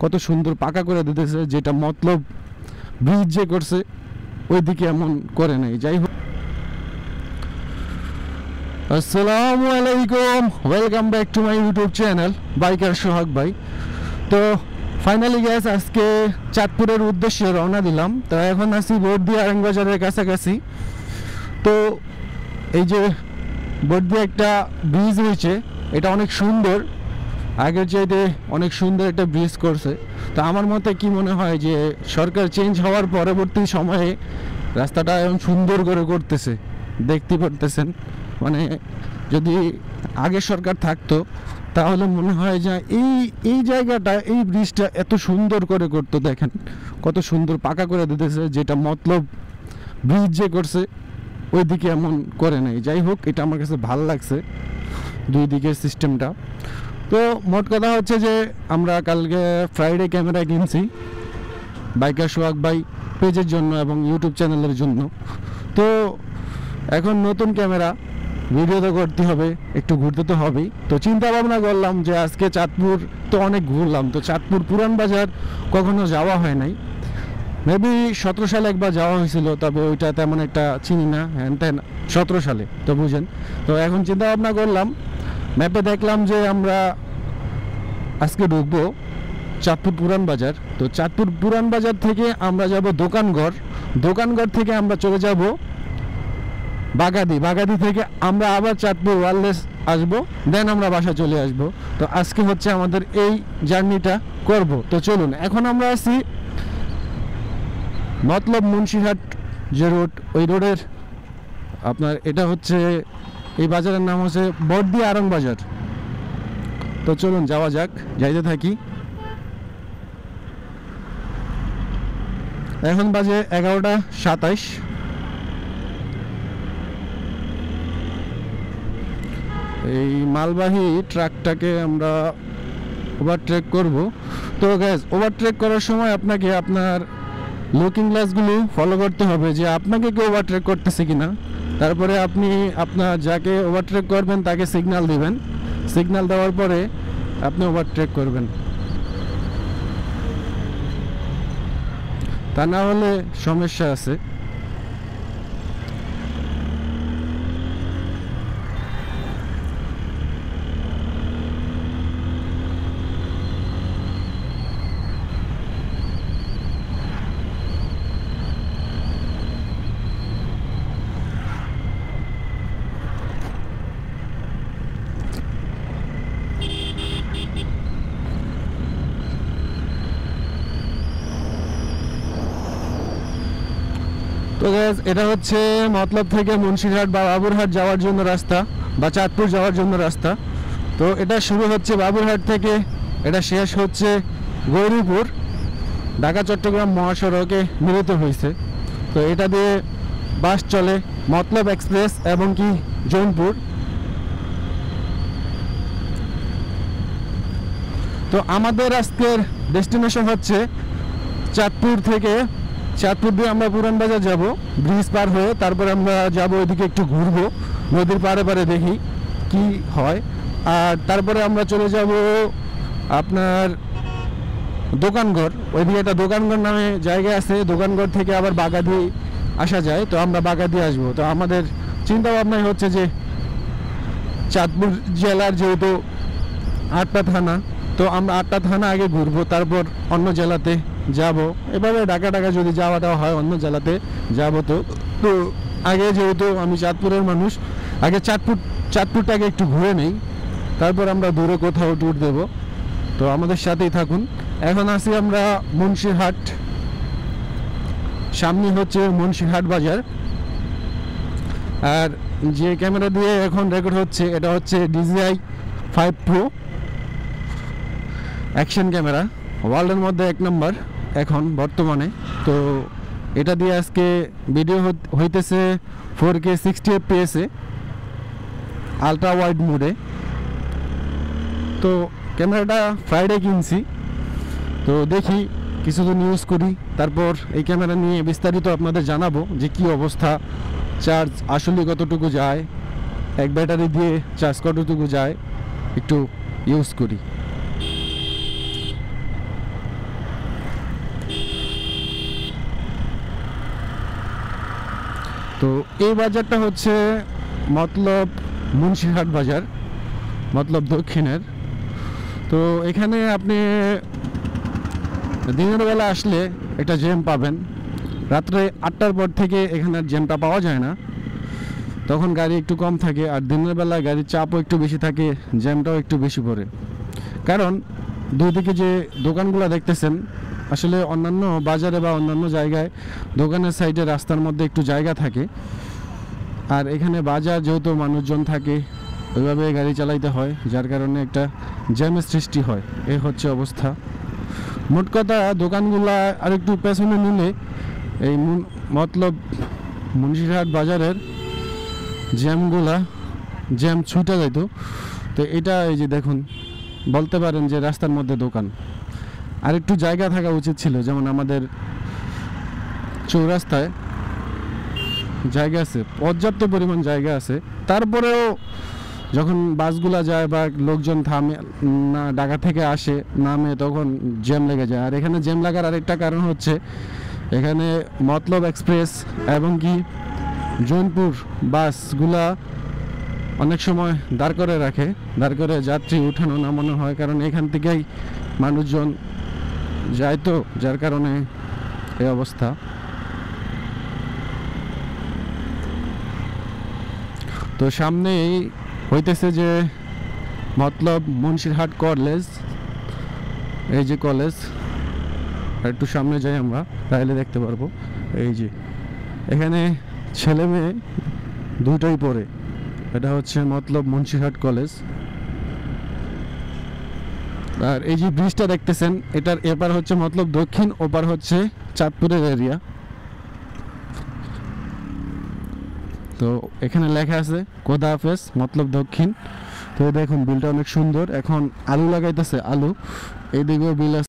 কত সুন্দর পাকা করে দিতেছে, যেটা মতলব ব্রিজ যে করছে ওইদিকে এমন করে নাই। যাই হোক, আসসালামু আলাইকুম, welcome back to my YouTube channel biker Sohag ভাই। তো ফাইনালি গ্যাস আজকে চাঁদপুরের উদ্দেশ্যে রওনা দিলাম। তো এখন আছি বর্দিয়া আড়ংবাজারের কাছাকাছি। তো এই যে বর্দিয়া একটা ব্রিজ হয়েছে, এটা অনেক সুন্দর, আগের চাইতে অনেক সুন্দর একটা ব্রিজ করছে। তো আমার মতে কি মনে হয় যে সরকার চেঞ্জ হওয়ার পরবর্তী সময়ে রাস্তাটা এখন সুন্দর করে করতেছে, দেখতে পারতেছেন। মানে যদি আগের সরকার থাকতো তাহলে মনে হয় যে এই জায়গাটা, এই ব্রিজটা এত সুন্দর করে করতো। দেখেন কত সুন্দর পাকা করে দিতেছে, যেটা মতলব ব্রিজ যে করছে ওইদিকে এমন করে নাই। যাই হোক, এটা আমার কাছে ভালো লাগছে দুই দিকের সিস্টেমটা। তো মোট কথা হচ্ছে যে আমরা কালকে ফ্রাইডে ক্যামেরা কিনছি বাইকার সোহাগ ভাই পেজের জন্য এবং ইউটিউব চ্যানেলের জন্য। তো এখন নতুন ক্যামেরা, ভিডিও তো করতে হবে, একটু ঘুরতে তো হবেই। তো চিন্তা ভাবনা করলাম যে আজকে চাঁদপুর তো অনেক ঘুরলাম, তো চাঁদপুর পুরান বাজার কখনো যাওয়া হয় নাই। মেবি 17 সালে একবার যাওয়া হয়েছিল, তবে ওইটা তেমন একটা চিনি না, হ্যান ত্যান 17 সালে, তো বুঝেন। তো এখন চিন্তা ভাবনা করলাম, ম্যাপে দেখলাম যে আমরা আজকে ঢুকবো চাঁদপুর পুরান বাজার। তো চাঁদপুর পুরান বাজার থেকে আমরা যাব দোকানঘর, দোকানঘর থেকে আমরা চলে যাব বাগাদি, বাগাদি থেকে আমরা আবার চাঁদপুর ওয়ারলেস আসবো, দেন আমরা বাসা চলে আসব। তো আজকে হচ্ছে আমাদের এই জার্নিটা করব। তো চলুন, এখন আমরা আছি মতলব মুন্সিরহাট যে রোড, ওই রোডের আপনার এটা হচ্ছে, এই বাজারের নাম হচ্ছে বর্দিয়া আড়ংবাজার। তো চলুন যাওয়া যাক, যাইতে থাকি। এখন বাজে 11:27। এই মালবাহী ট্রাকটাকে আমরা ওভারটেক করব। তো গ্যাস ওভারটেক করার সময় আপনাকে আপনার লুকিং গ্লাসগুলো ফলো করতে হবে যে আপনাকে কেউ ওভারটেক করতেছে কিনা। তারপরে আপনি আপনার যাকে ওভারটেক করবেন তাকে সিগন্যাল দিবেন, সিগন্যাল দেওয়ার পরে আপনি ওভারটেক করবেন, তা না হলে সমস্যা আছে। তো গ্যাস এটা হচ্ছে মতলব থেকে মুন্সিরহাট বা বাবুরহাট যাওয়ার জন্য রাস্তা, বা চাঁদপুর যাওয়ার জন্য রাস্তা। তো এটা শুরু হচ্ছে বাবুরহাট থেকে, এটা শেষ হচ্ছে গৌরীপুর, ঢাকা চট্টগ্রাম মহাসড়কে মিলিত হয়েছে। তো এটা দিয়ে বাস চলে মতলব এক্সপ্রেস এবং কি জৌনপুর। তো আমাদের আজকের ডেস্টিনেশন হচ্ছে চাঁদপুর থেকে, চাঁদপুর দিয়ে আমরা পুরান বাজার যাব, ব্রিজ পার হয়ে তারপরে আমরা যাব ওইদিকে একটু ঘুরবো, নদীর পাড়ে পাড়ে দেখি কি হয়। আর তারপরে আমরা চলে যাব আপনার দোকানঘর, ওইদিকে একটা দোকানঘর নামে জায়গা আছে, দোকানঘর থেকে আবার বাগাদি আসা যায়। তো আমরা বাগাদি আসবো। তো আমাদের চিন্তা ভাবনাই হচ্ছে যে চাঁদপুর জেলার যেহেতু 8টা থানা, তো আমরা 8টা থানা আগে ঘুরবো, তারপর অন্য জেলাতে যাব। এভাবে ঢাকা যদি যাওয়াটা হয় অন্য জেলাতে যাব। তো আগে যেহেতু আমি চাঁদপুরের মানুষ, আগে চাঁদপুরটাকে একটু ঘুরে নেই, তারপর আমরা দূরে কোথাও ট্যুর দেব। তো আমাদের সাথেই থাকুন। এখন আছি আমরা মুন্সিরহাট, সামনে হচ্ছে মুন্সিরহাট বাজার। আর যে ক্যামেরা দিয়ে এখন রেকর্ড হচ্ছে এটা হচ্ছে DJI 5 Pro অ্যাকশন ক্যামেরা, ওয়ার্ল্ডের মধ্যে 1 নম্বর এখন বর্তমানে। তো এটা দিয়ে আজকে ভিডিও হইতেছে 4K 60 FPS এ, আলট্রা ওয়াইড মোডে। তো ক্যামেরাটা ফ্রাইডে কিনছি, তো দেখি কিছুদিন ইউজ করি, তারপর এই ক্যামেরা নিয়ে বিস্তারিত আপনাদের জানাবো যে কি অবস্থা, চার্জ আসলে কতটুকু যায়, এক ব্যাটারি দিয়ে চার্জ কতটুকু যায়, একটু ইউজ করি। তো এই বাজারটা হচ্ছে মতলব মুন্সিরহাট বাজার, মতলব দক্ষিণের। তো এখানে আপনি দিনের বেলা আসলে একটা জ্যাম পাবেন, রাত্রে 8টার পর থেকে এখানে আর জ্যামটা পাওয়া যায় না, তখন গাড়ি একটু কম থাকে। আর দিনের বেলা গাড়ির চাপও একটু বেশি থাকে, জ্যামটাও একটু বেশি পড়ে। কারণ দুদিকে যে দোকানগুলো দেখতেছেন, আসলে অন্যান্য বাজারে বা অন্যান্য জায়গায় দোকানের সাইডে রাস্তার মধ্যে একটু জায়গা থাকে, আর এখানে বাজার যেহেতু মানুষজন থাকে ওইভাবে গাড়ি চালাইতে হয়, যার কারণে একটা জ্যামের সৃষ্টি হয়। এই হচ্ছে অবস্থা। মোট কথা দোকানগুলা আর একটু পেছনে নিলে এই মতলব মুন্সিরহাট বাজারের জ্যাম ছুটে যাইতো। তো এটা এই যে দেখুন, বলতে পারেন যে রাস্তার মধ্যে দোকান। আর একটু জায়গা থাকা উচিত ছিল, যেমন আমাদের চৌরাস্তায় জায়গা আছে, পর্যাপ্ত পরিমাণ জায়গা আছে, তারপরেও যখন বাসগুলা যায় বা লোকজন থামে না, ঢাকা থেকে আসে নামে, তখন জ্যাম লেগে যায়। আর এখানে জ্যাম লাগার আরেকটা কারণ হচ্ছে এখানে মতলব এক্সপ্রেস এবং কি জৌনপুর বাসগুলা অনেক সময় দাঁড় করে যাত্রী উঠানো নামানো হয়, কারণ এখান থেকেই মানুষজন যায়, তো যার কারণে এই অবস্থা। তো সামনেই হইতেছে যে মতলব মুন্সিরহাট কলেজ, এই যে কলেজ, একটু সামনে যাই আমরা তাহলে দেখতে পারবো। এই যে এখানে ছেলে মেয়ে দুটোই পড়ে, এটা হচ্ছে মতলব মুন্সিরহাট কলেজ। আর এই যে ব্রিজটা দেখতেছেন, এটার এপার হচ্ছে মতলব দক্ষিণ, ওপার হচ্ছে চাঁদপুরের এরিয়া। তো এখানে লেখা আছে খোদা হাফেজ মতলব দক্ষিণ। তো দেখুন বিলটা অনেক সুন্দর, এখন আলু লাগাইতেছে, আলু, এইদিকেও বিল আছে।